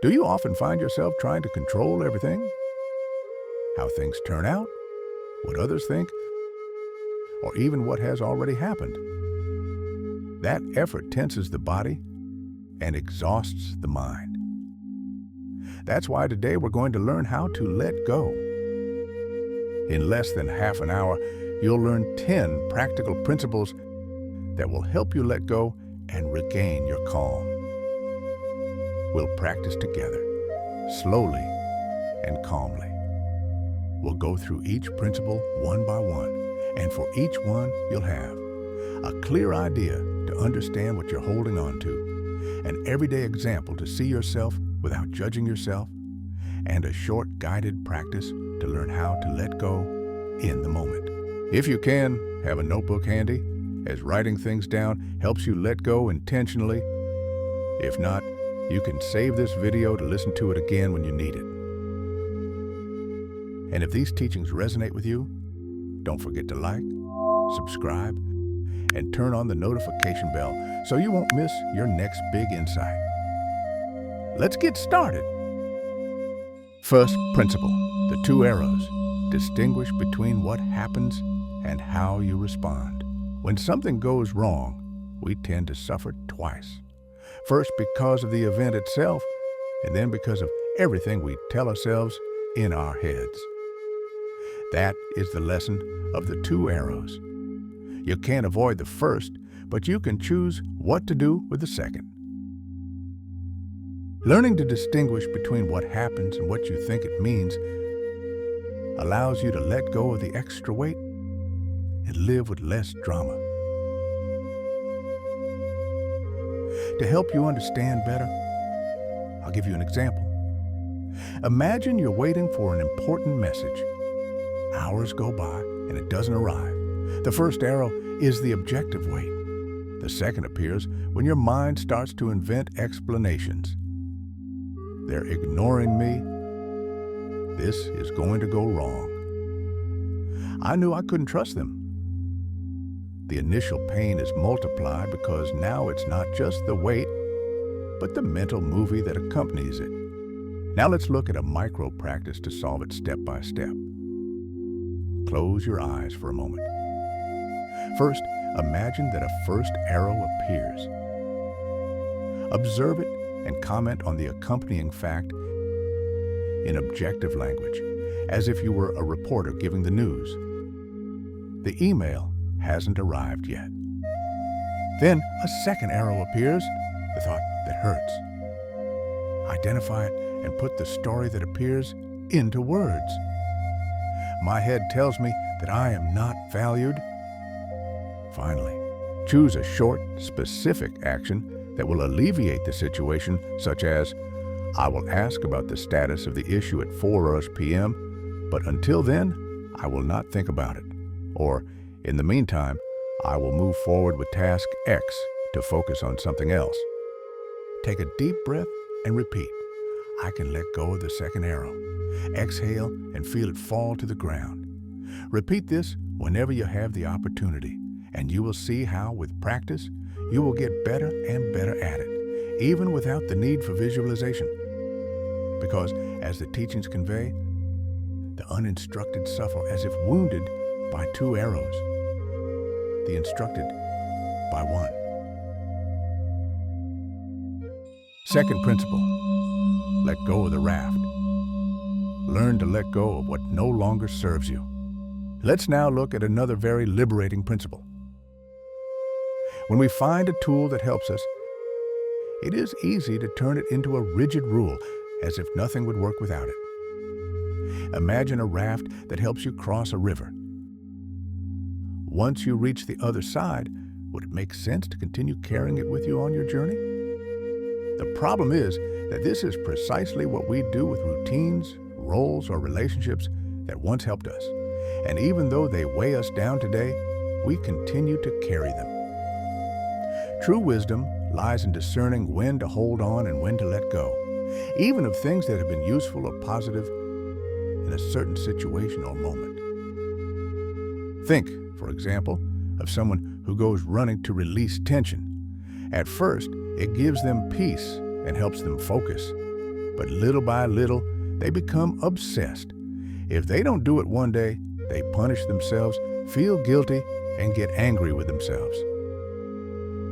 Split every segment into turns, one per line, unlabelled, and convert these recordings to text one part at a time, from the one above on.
Do you often find yourself trying to control everything? How things turn out, what others think, or even what has already happened? That effort tenses the body and exhausts the mind. That's why today we're going to learn how to let go. In less than half an hour, you'll learn 10 practical principles that will help you let go and regain your calm. We'll practice together, slowly and calmly. We'll go through each principle one by one, and for each one, you'll have a clear idea to understand what you're holding on to, an everyday example to see yourself without judging yourself, and a short guided practice to learn how to let go in the moment. If you can, have a notebook handy, as writing things down helps you let go intentionally. If not, you can save this video to listen to it again when you need it. And if these teachings resonate with you, don't forget to like, subscribe, and turn on the notification bell so you won't miss your next big insight. Let's get started. First principle, the 2 arrows. Distinguish between what happens and how you respond. When something goes wrong, we tend to suffer twice. First because of the event itself, and then because of everything we tell ourselves in our heads. That is the lesson of the 2 arrows. You can't avoid the first, but you can choose what to do with the second. Learning to distinguish between what happens and what you think it means allows you to let go of the extra weight and live with less drama. To help you understand better, I'll give you an example. Imagine you're waiting for an important message. Hours go by and it doesn't arrive. The first arrow is the objective weight. The second appears when your mind starts to invent explanations. They're ignoring me. This is going to go wrong. I knew I couldn't trust them. The initial pain is multiplied because now it's not just the weight, but the mental movie that accompanies it. Now let's look at a micro practice to solve it step by step. Close your eyes for a moment. First, imagine that a first arrow appears. Observe it and comment on the accompanying fact in objective language, as if you were a reporter giving the news. The email hasn't arrived yet. Then a second arrow appears, the thought that hurts. Identify it and put the story that appears into words. My head tells me that I am not valued. Finally, choose a short, specific action that will alleviate the situation, such as, I will ask about the status of the issue at 4 p.m., but until then, I will not think about it. Or, in the meantime, I will move forward with task X to focus on something else. Take a deep breath and repeat. I can let go of the second arrow. Exhale and feel it fall to the ground. Repeat this whenever you have the opportunity, and you will see how, with practice, you will get better and better at it, even without the need for visualization. Because, as the teachings convey, the uninstructed suffer as if wounded by 2 arrows, the instructed by 1. Second principle, let go of the raft. Learn to let go of what no longer serves you. Let's now look at another very liberating principle. When we find a tool that helps us, it is easy to turn it into a rigid rule, as if nothing would work without it. Imagine a raft that helps you cross a river. Once you reach the other side, would it make sense to continue carrying it with you on your journey? The problem is that this is precisely what we do with routines, roles, or relationships that once helped us. And even though they weigh us down today, we continue to carry them. True wisdom lies in discerning when to hold on and when to let go, even of things that have been useful or positive in a certain situation or moment. Think, for example, of someone who goes running to release tension. At first, it gives them peace and helps them focus. But little by little, they become obsessed. If they don't do it one day, they punish themselves, feel guilty, and get angry with themselves.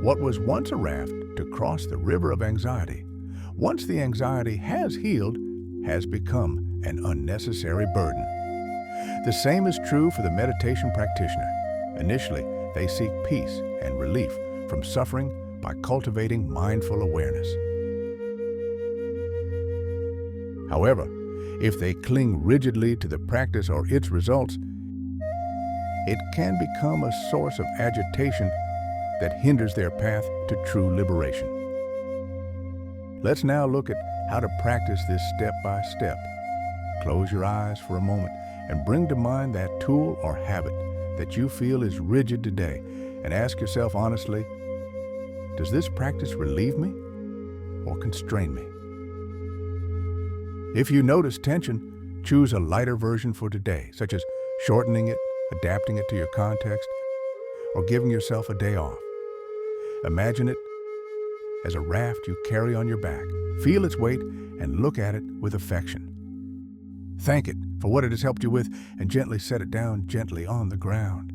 What was once a raft to cross the river of anxiety, once the anxiety has healed, has become an unnecessary burden. The same is true for the meditation practitioner. Initially, they seek peace and relief from suffering by cultivating mindful awareness. However, if they cling rigidly to the practice or its results, it can become a source of agitation that hinders their path to true liberation. Let's now look at how to practice this step by step. Close your eyes for a moment and bring to mind that tool or habit that you feel is rigid today, and ask yourself honestly, does this practice relieve me or constrain me? If you notice tension, choose a lighter version for today, such as shortening it, adapting it to your context, or giving yourself a day off. Imagine it as a raft you carry on your back. Feel its weight and look at it with affection. Thank it for what it has helped you with and gently set it down gently on the ground.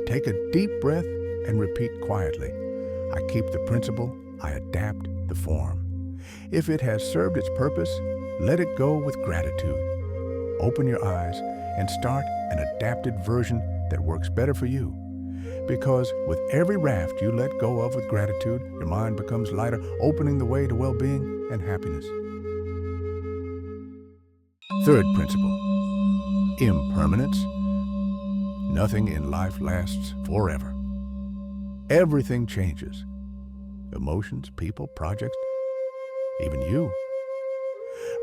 Take a deep breath and repeat quietly, I keep the principle, I adapt the form. If it has served its purpose, let it go with gratitude. Open your eyes and start an adapted version that works better for you. Because with every raft you let go of with gratitude, your mind becomes lighter, opening the way to well-being and happiness. Third principle, impermanence. Nothing in life lasts forever. Everything changes. Emotions, people, projects, even you.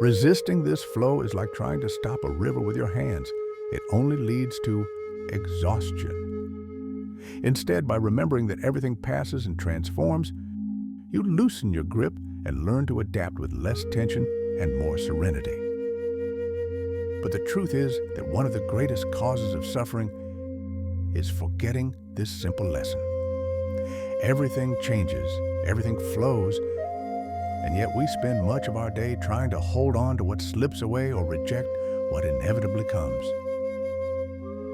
Resisting this flow is like trying to stop a river with your hands. It only leads to exhaustion. Instead, by remembering that everything passes and transforms, you loosen your grip and learn to adapt with less tension and more serenity. But the truth is that one of the greatest causes of suffering is forgetting this simple lesson. Everything changes, everything flows, and yet we spend much of our day trying to hold on to what slips away or reject what inevitably comes.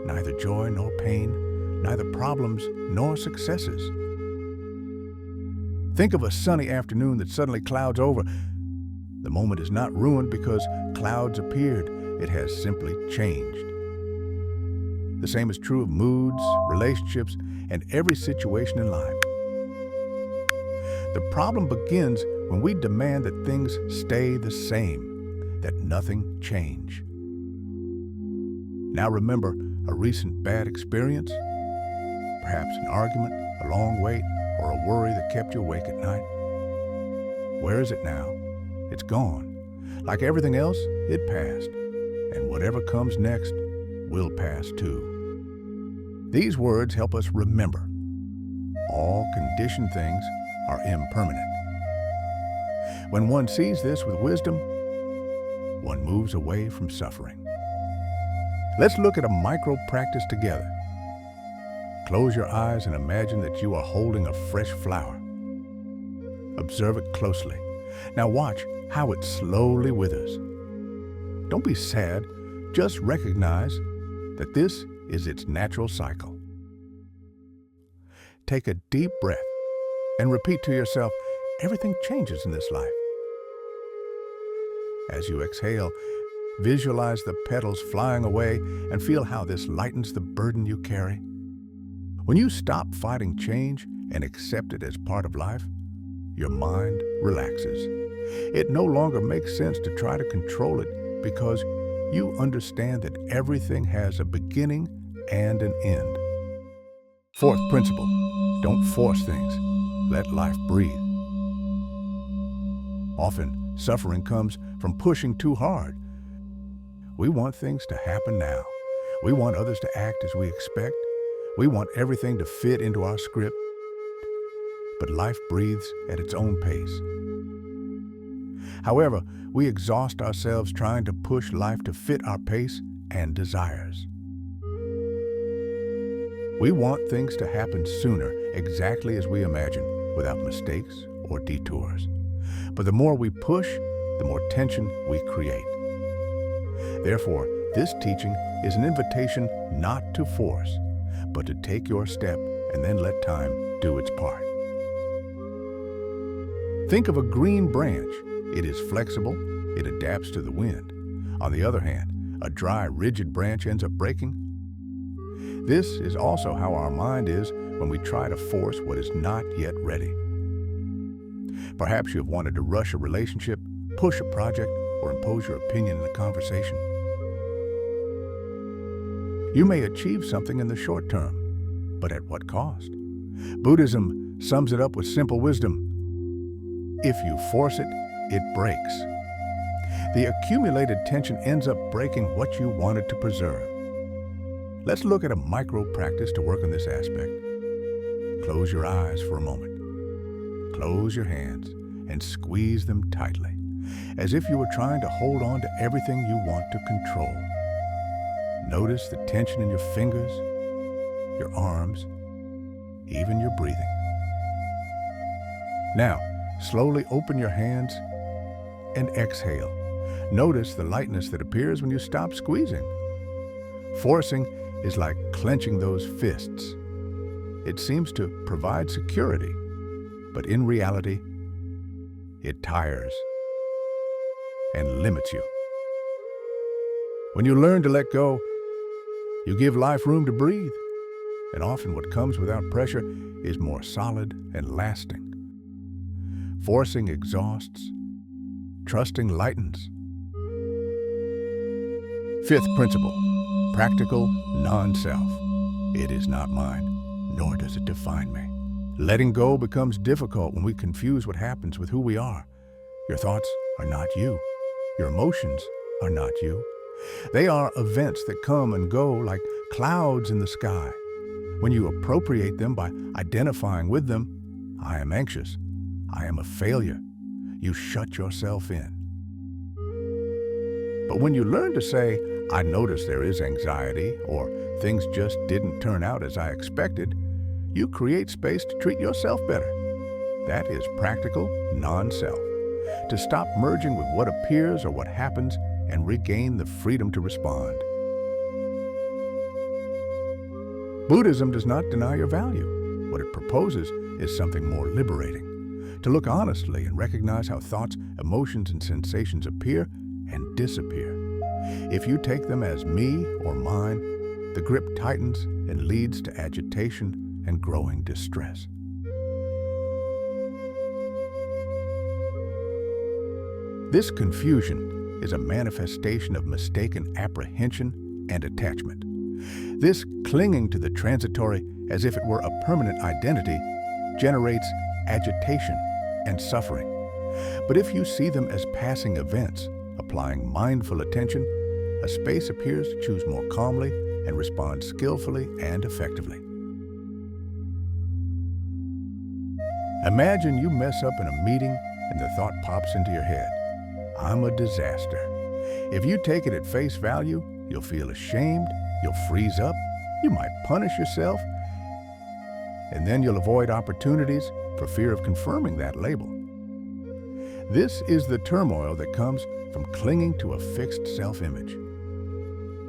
Neither joy nor pain, neither problems nor successes. Think of a sunny afternoon that suddenly clouds over. The moment is not ruined because clouds appeared. It has simply changed. The same is true of moods, relationships, and every situation in life. The problem begins when we demand that things stay the same, that nothing change. Now remember a recent bad experience, perhaps an argument, a long wait, or a worry that kept you awake at night. Where is it now? It's gone. Like everything else, it passed, and whatever comes next will pass too. These words help us remember all conditioned things are impermanent. When one sees this with wisdom, one moves away from suffering. Let's look at a micro practice together. Close your eyes and imagine that you are holding a fresh flower. Observe it closely. Now watch how it slowly withers. Don't be sad, just recognize that this is its natural cycle. Take a deep breath and repeat to yourself, everything changes in this life. As you exhale, visualize the petals flying away and feel how this lightens the burden you carry. When you stop fighting change and accept it as part of life, your mind relaxes. It no longer makes sense to try to control it because you understand that everything has a beginning and an end. Fourth principle, don't force things. Let life breathe. Often, suffering comes from pushing too hard. We want things to happen now. We want others to act as we expect. We want everything to fit into our script. But life breathes at its own pace. However, we exhaust ourselves trying to push life to fit our pace and desires. We want things to happen sooner, exactly as we imagine, without mistakes or detours. But the more we push, the more tension we create. Therefore, this teaching is an invitation not to force, but to take your step and then let time do its part. Think of a green branch. It is flexible, it adapts to the wind. On the other hand, a dry, rigid branch ends up breaking. This is also how our mind is when we try to force what is not yet ready. Perhaps you have wanted to rush a relationship, push a project, or impose your opinion in a conversation. You may achieve something in the short term, but at what cost? Buddhism sums it up with simple wisdom. If you force it, it breaks. The accumulated tension ends up breaking what you wanted to preserve. Let's look at a micro practice to work on this aspect. Close your eyes for a moment. Close your hands and squeeze them tightly, as if you were trying to hold on to everything you want to control. Notice the tension in your fingers, your arms, even your breathing. Now, slowly open your hands and exhale. Notice the lightness that appears when you stop squeezing. Forcing is like clenching those fists. It seems to provide security, but in reality, it tires and limits you. When you learn to let go, you give life room to breathe, and often what comes without pressure is more solid and lasting. Forcing exhausts, trusting lightens. Fifth principle, practical non-self. It is not mine, nor does it define me. Letting go becomes difficult when we confuse what happens with who we are. Your thoughts are not you. Your emotions are not you. They are events that come and go like clouds in the sky. When you appropriate them by identifying with them, I am anxious, I am a failure, you shut yourself in. But when you learn to say, I notice there is anxiety, or things just didn't turn out as I expected, you create space to treat yourself better. That is practical non-self. To stop merging with what appears or what happens and regain the freedom to respond. Buddhism does not deny your value. What it proposes is something more liberating. To look honestly and recognize how thoughts, emotions, and sensations appear and disappear. If you take them as me or mine, the grip tightens and leads to agitation and growing distress. This confusion is a manifestation of mistaken apprehension and attachment. This clinging to the transitory as if it were a permanent identity generates agitation and suffering. But if you see them as passing events, applying mindful attention, a space appears to choose more calmly and respond skillfully and effectively. Imagine you mess up in a meeting and the thought pops into your head, I'm a disaster. If you take it at face value, you'll feel ashamed, you'll freeze up, you might punish yourself, and then you'll avoid opportunities for fear of confirming that label. This is the turmoil that comes from clinging to a fixed self-image,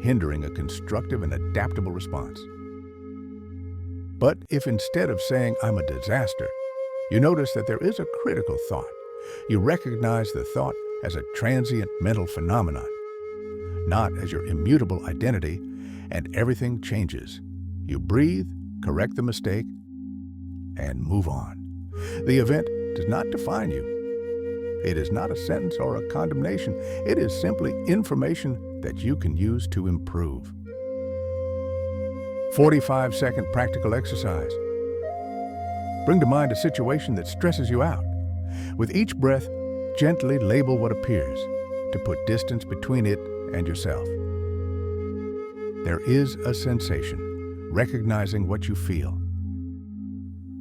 hindering a constructive and adaptable response. But if instead of saying, I'm a disaster, you notice that there is a critical thought, you recognize the thought as a transient mental phenomenon, not as your immutable identity, and everything changes. You breathe, correct the mistake, and move on. The event does not define you. It is not a sentence or a condemnation. It is simply information that you can use to improve. 45-second practical exercise. Bring to mind a situation that stresses you out. With each breath, gently label what appears to put distance between it and yourself. There is a sensation, recognizing what you feel.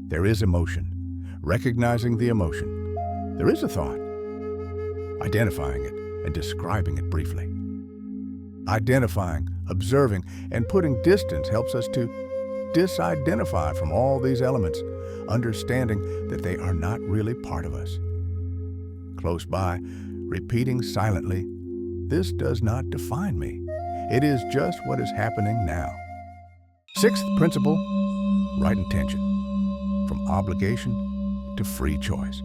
There is emotion, recognizing the emotion. There is a thought, identifying it and describing it briefly. Identifying, observing, and putting distance helps us to disidentify from all these elements, understanding that they are not really part of us. close by, repeating silently, "This does not define me. It is just what is happening now." Sixth principle, right intention. From obligation to free choice.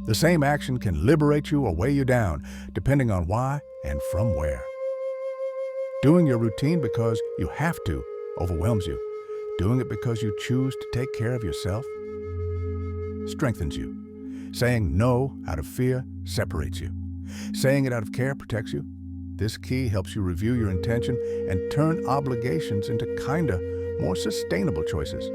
The same action can liberate you or weigh you down, depending on why and from where. Doing your routine because you have to overwhelms you. Doing it because you choose to take care of yourself strengthens you. Saying no out of fear separates you. Saying it out of care protects you. This key helps you review your intention and turn obligations into kinder, more sustainable choices.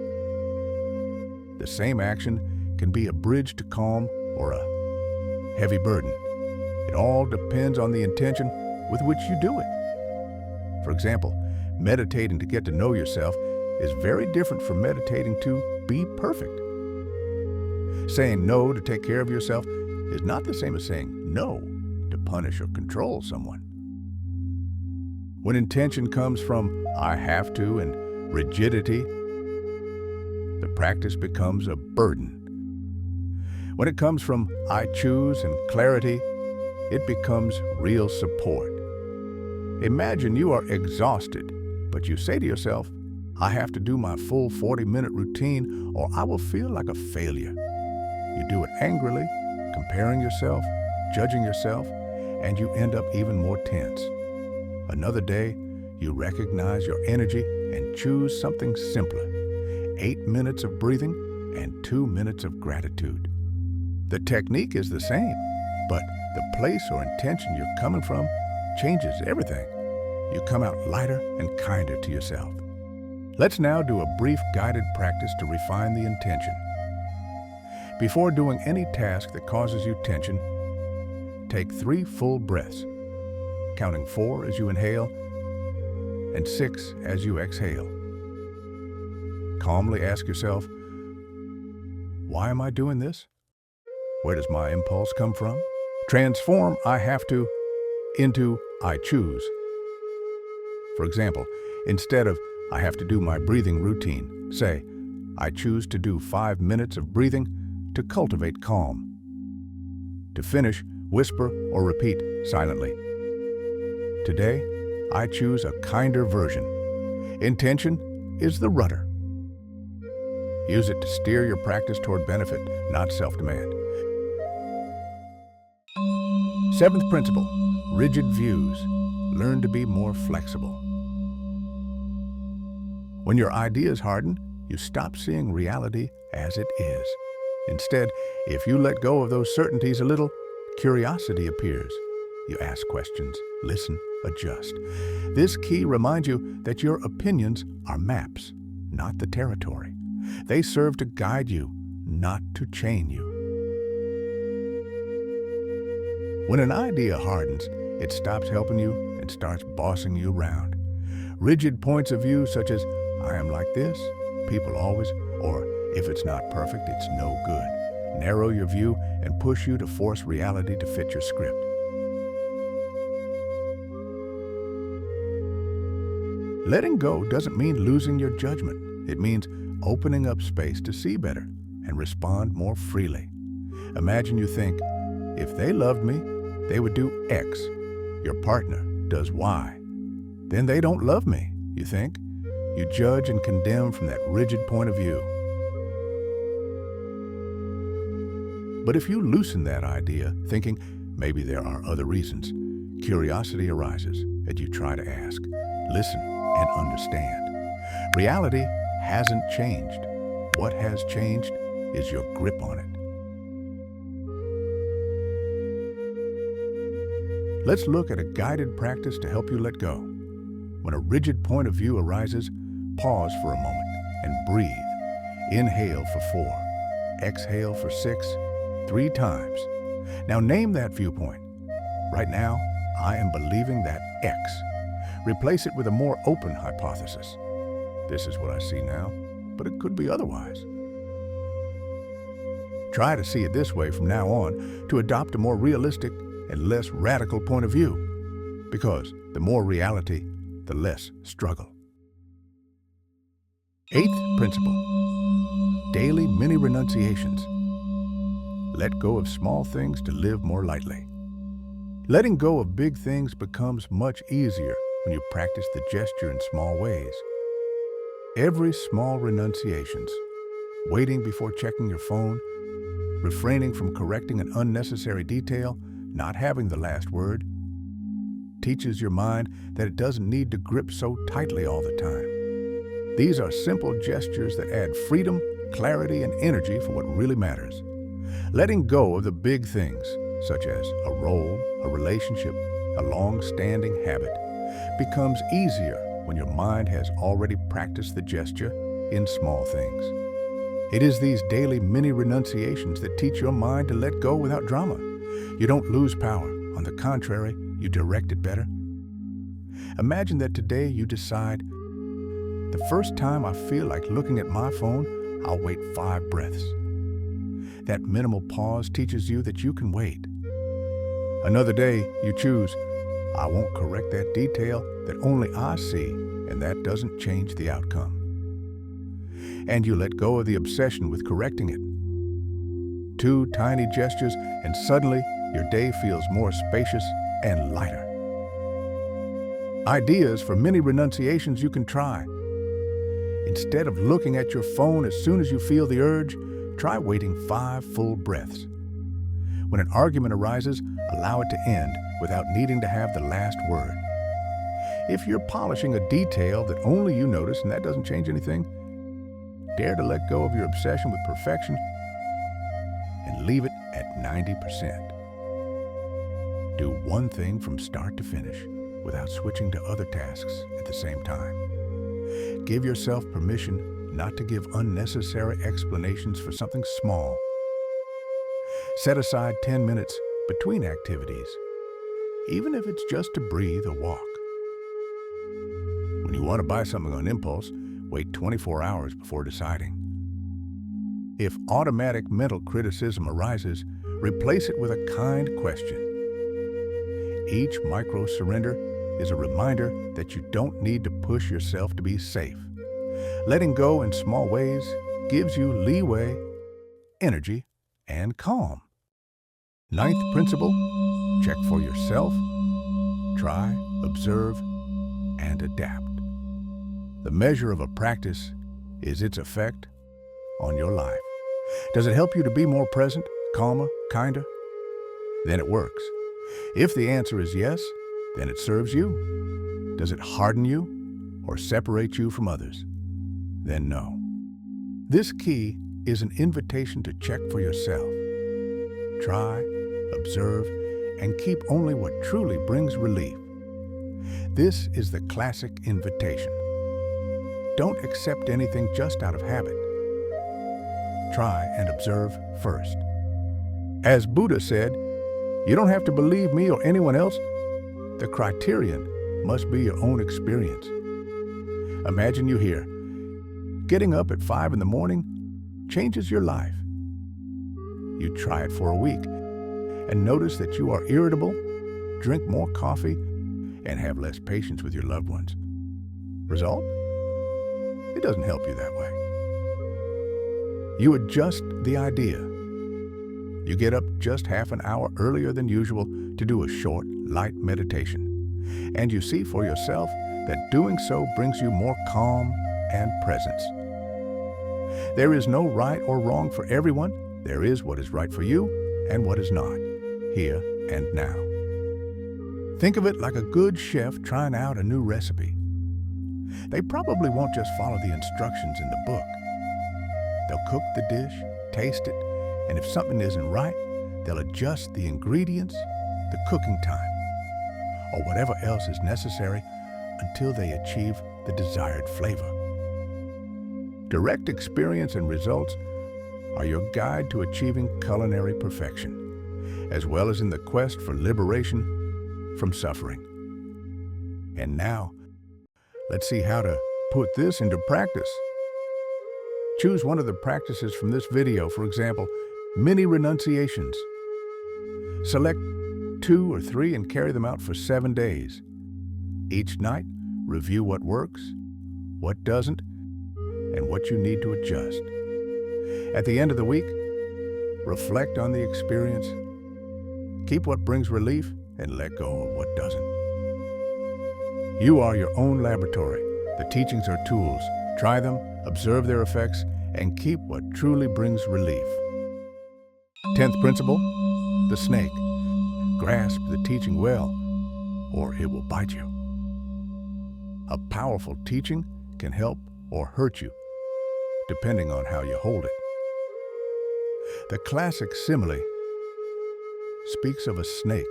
The same action can be a bridge to calm or a heavy burden. It all depends on the intention with which you do it. For example, meditating to get to know yourself is very different from meditating to be perfect. Saying no to take care of yourself is not the same as saying no to punish or control someone. When intention comes from "I have to" and rigidity, the practice becomes a burden. When it comes from "I choose" and clarity, it becomes real support. Imagine you are exhausted, but you say to yourself, "I have to do my full 40-minute routine or I will feel like a failure." You do it angrily, comparing yourself, judging yourself, and you end up even more tense. Another day, you recognize your energy and choose something simpler. 8 minutes of breathing and 2 minutes of gratitude. The technique is the same, but the place or intention you're coming from changes everything. You come out lighter and kinder to yourself. Let's now do a brief guided practice to refine the intention. Before doing any task that causes you tension, take 3 full breaths, counting 4 as you inhale and 6 as you exhale. Calmly ask yourself, "Why am I doing this? Where does my impulse come from?" Transform "I have to" into "I choose." For example, instead of "I have to do my breathing routine," say, "I choose to do 5 minutes of breathing to cultivate calm." To finish, whisper or repeat silently, "Today, I choose a kinder version." Intention is the rudder. Use it to steer your practice toward benefit, not self-demand. Seventh principle, rigid views. Learn to be more flexible. When your ideas harden, you stop seeing reality as it is. Instead, if you let go of those certainties a little, curiosity appears. You ask questions, listen, adjust. This key reminds you that your opinions are maps, not the territory. They serve to guide you, not to chain you. When an idea hardens, it stops helping you and starts bossing you around. Rigid points of view such as, "I am like this, people always," or "if it's not perfect, it's no good," narrow your view and push you to force reality to fit your script. Letting go doesn't mean losing your judgment. It means opening up space to see better and respond more freely. Imagine you think, "If they loved me, they would do X. Your partner does Y. Then they don't love me," you think. You judge and condemn from that rigid point of view. But if you loosen that idea, thinking maybe there are other reasons, curiosity arises and you try to ask, listen, and understand. Reality hasn't changed. What has changed is your grip on it. Let's look at a guided practice to help you let go. When a rigid point of view arises, pause for a moment and breathe. Inhale for 4, exhale for 6, 3 times. Now name that viewpoint. Right now, I am believing that X. Replace it with a more open hypothesis. This is what I see now, but it could be otherwise. Try to see it this way from now on to adopt a more realistic and less radical point of view, because the more reality, the less struggle. Eighth principle, daily mini-renunciations. let go of small things to live more lightly. Letting go of big things becomes much easier when you practice the gesture in small ways. Every small renunciations, waiting before checking your phone, refraining from correcting an unnecessary detail, not having the last word, teaches your mind that it doesn't need to grip so tightly all the time. These are simple gestures that add freedom, clarity, and energy for what really matters. Letting go of the big things, such as a role, a relationship, a long-standing habit, becomes easier when your mind has already practiced the gesture in small things. It is these daily mini-renunciations that teach your mind to let go without drama. You don't lose power. On the contrary, you direct it better. Imagine that today you decide, the first time I feel like looking at my phone, I'll wait 5 breaths. That minimal pause teaches you that you can wait. Another day, you choose, I won't correct that detail that only I see, and that doesn't change the outcome. And you let go of the obsession with correcting it. 2 tiny gestures, and suddenly your day feels more spacious and lighter. Ideas for mini renunciations you can try. Instead of looking at your phone as soon as you feel the urge, try waiting 5 full breaths. When an argument arises, allow it to end without needing to have the last word. If you're polishing a detail that only you notice and that doesn't change anything, dare to let go of your obsession with perfection and leave it at 90%. Do one thing from start to finish without switching to other tasks at the same time. Give yourself permission not to give unnecessary explanations for something small. Set aside 10 minutes between activities, even if it's just to breathe or walk. When you want to buy something on impulse, wait 24 hours before deciding. If automatic mental criticism arises, replace it with a kind question. Each micro-surrender is a reminder that you don't need to push yourself to be safe. Letting go in small ways gives you leeway, energy, and calm. 9th principle, check for yourself, try, observe, and adapt. The measure of a practice is its effect on your life. Does it help you to be more present, calmer, kinder? Then it works. If the answer is yes, then it serves you. Does it harden you or separate you from others? Then no. This key is an invitation to check for yourself. Try, observe, and keep only what truly brings relief. This is the classic invitation. Don't accept anything just out of habit. Try and observe first. As Buddha said, you don't have to believe me or anyone else. The criterion must be your own experience. Imagine you here. Getting up at 5 in the morning changes your life. You try it for a week and notice that you are irritable, drink more coffee, and have less patience with your loved ones. Result? It doesn't help you that way. You adjust the idea. You get up just half an hour earlier than usual to do a short, light meditation. And you see for yourself that doing so brings you more calm and presence. There is no right or wrong for everyone. There is what is right for you and what is not, here and now. Think of it like a good chef trying out a new recipe. They probably won't just follow the instructions in the book. They'll cook the dish, taste it, and if something isn't right, they'll adjust the ingredients, the cooking time, or whatever else is necessary until they achieve the desired flavor. Direct experience and results are your guide to achieving culinary perfection, as well as in the quest for liberation from suffering. And now, let's see how to put this into practice. Choose one of the practices from this video, for example, Mini-Renunciations. Select 2 or 3 and carry them out for 7 days. Each night, review what works, what doesn't, and what you need to adjust. At the end of the week, reflect on the experience, keep what brings relief, and let go of what doesn't. You are your own laboratory. The teachings are tools. Try them, observe their effects, and keep what truly brings relief. 10th principle, the snake. Grasp the teaching well, or it will bite you. A powerful teaching can help or hurt you, depending on how you hold it. The classic simile speaks of a snake.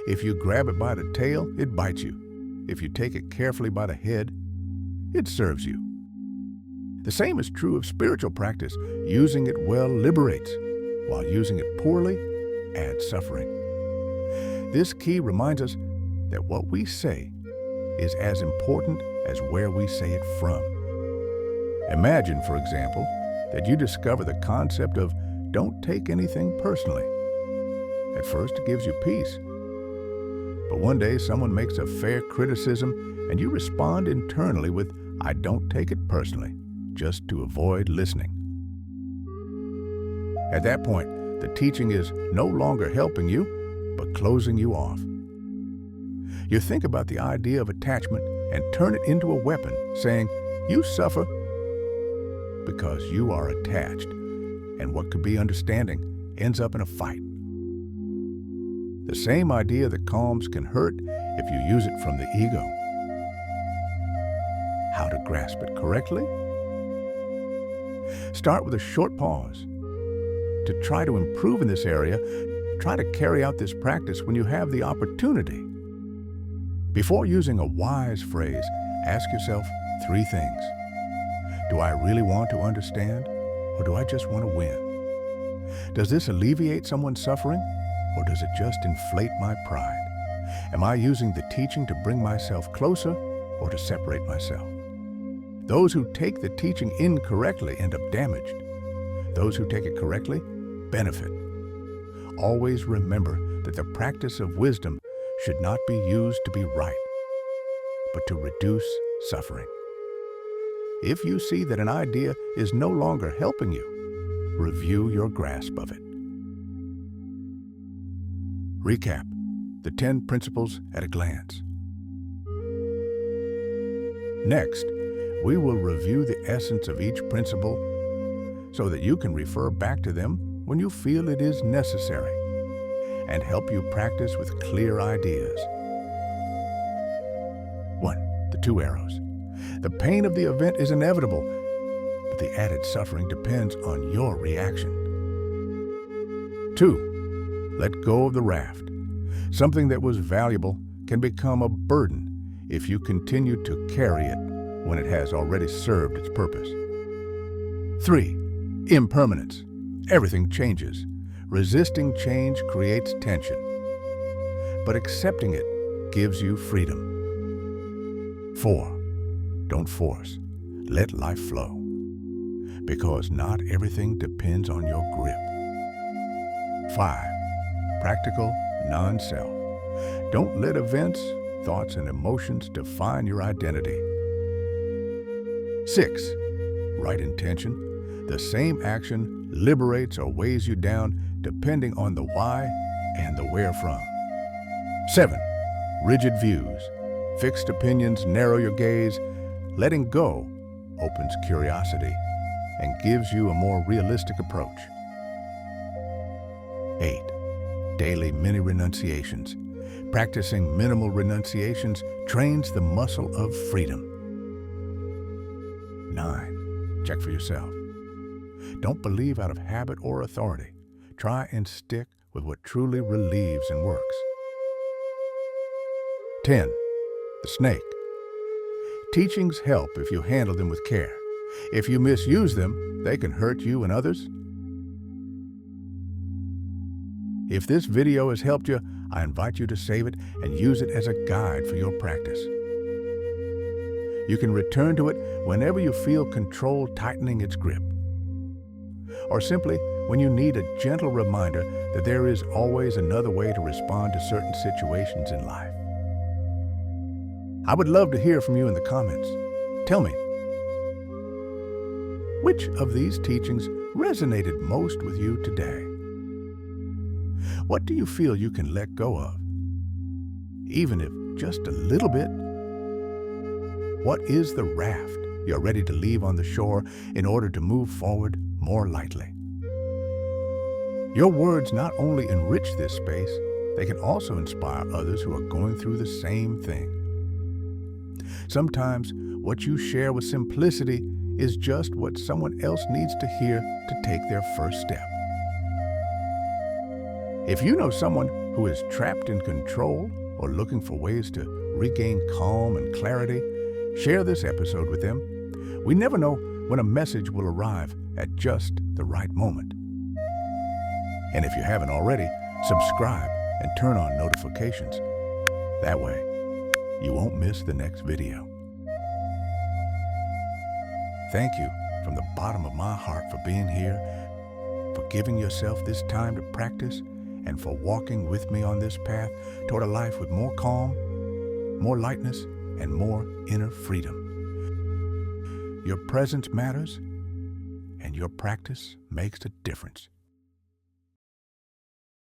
If you grab it by the tail, it bites you. If you take it carefully by the head, it serves you. The same is true of spiritual practice. Using it well liberates, while using it poorly adds suffering. This key reminds us that what we say is as important as where we say it from. Imagine, for example, that you discover the concept of don't take anything personally. At first, it gives you peace. But one day, someone makes a fair criticism, and you respond internally with, I don't take it personally, just to avoid listening. At that point, the teaching is no longer helping you, but closing you off. You think about the idea of attachment and turn it into a weapon, saying, you suffer because you are attached, and what could be understanding ends up in a fight. The same idea that calms can hurt if you use it from the ego. How to grasp it correctly? Start with a short pause. To try to improve in this area, try to carry out this practice when you have the opportunity. Before using a wise phrase, ask yourself 3 things. Do I really want to understand, or do I just want to win? Does this alleviate someone's suffering, or does it just inflate my pride? Am I using the teaching to bring myself closer, or to separate myself? Those who take the teaching incorrectly end up damaged. Those who take it correctly benefit. Always remember that the practice of wisdom should not be used to be right, but to reduce suffering. If you see that an idea is no longer helping you, review your grasp of it. Recap the 10 principles at a glance. Next, we will review the essence of each principle so that you can refer back to them when you feel it is necessary and help you practice with clear ideas. 1. The 2 arrows. The pain of the event is inevitable, but the added suffering depends on your reaction. 2. Let go of the raft. Something that was valuable can become a burden if you continue to carry it when it has already served its purpose. 3. Impermanence. Everything changes. Resisting change creates tension, but accepting it gives you freedom. 4. Don't force. Let life flow, because not everything depends on your grip. 5. Practical non-self. Don't let events, thoughts, and emotions define your identity. 6. Right intention. The same action liberates or weighs you down depending on the why and the where from. 7. Rigid views. Fixed opinions narrow your gaze. Letting go opens curiosity and gives you a more realistic approach. 8. Daily mini-renunciations. Practicing minimal renunciations trains the muscle of freedom. 9. Check for yourself. Don't believe out of habit or authority. Try and stick with what truly relieves and works. 10. The snake. Teachings help if you handle them with care. If you misuse them, they can hurt you and others. If this video has helped you, I invite you to save it and use it as a guide for your practice. You can return to it whenever you feel control tightening its grip, or simply when you need a gentle reminder that there is always another way to respond to certain situations in life. I would love to hear from you in the comments. Tell me, which of these teachings resonated most with you today? What do you feel you can let go of? Even if just a little bit? What is the raft you're ready to leave on the shore in order to move forward more lightly? Your words not only enrich this space, they can also inspire others who are going through the same thing. Sometimes what you share with simplicity is just what someone else needs to hear to take their first step. If you know someone who is trapped in control or looking for ways to regain calm and clarity, share this episode with them. We never know when a message will arrive at just the right moment. And if you haven't already, subscribe and turn on notifications. That way, you won't miss the next video. Thank you from the bottom of my heart for being here, for giving yourself this time to practice, and for walking with me on this path toward a life with more calm, more lightness, and more inner freedom. Your presence matters, and your practice makes a difference.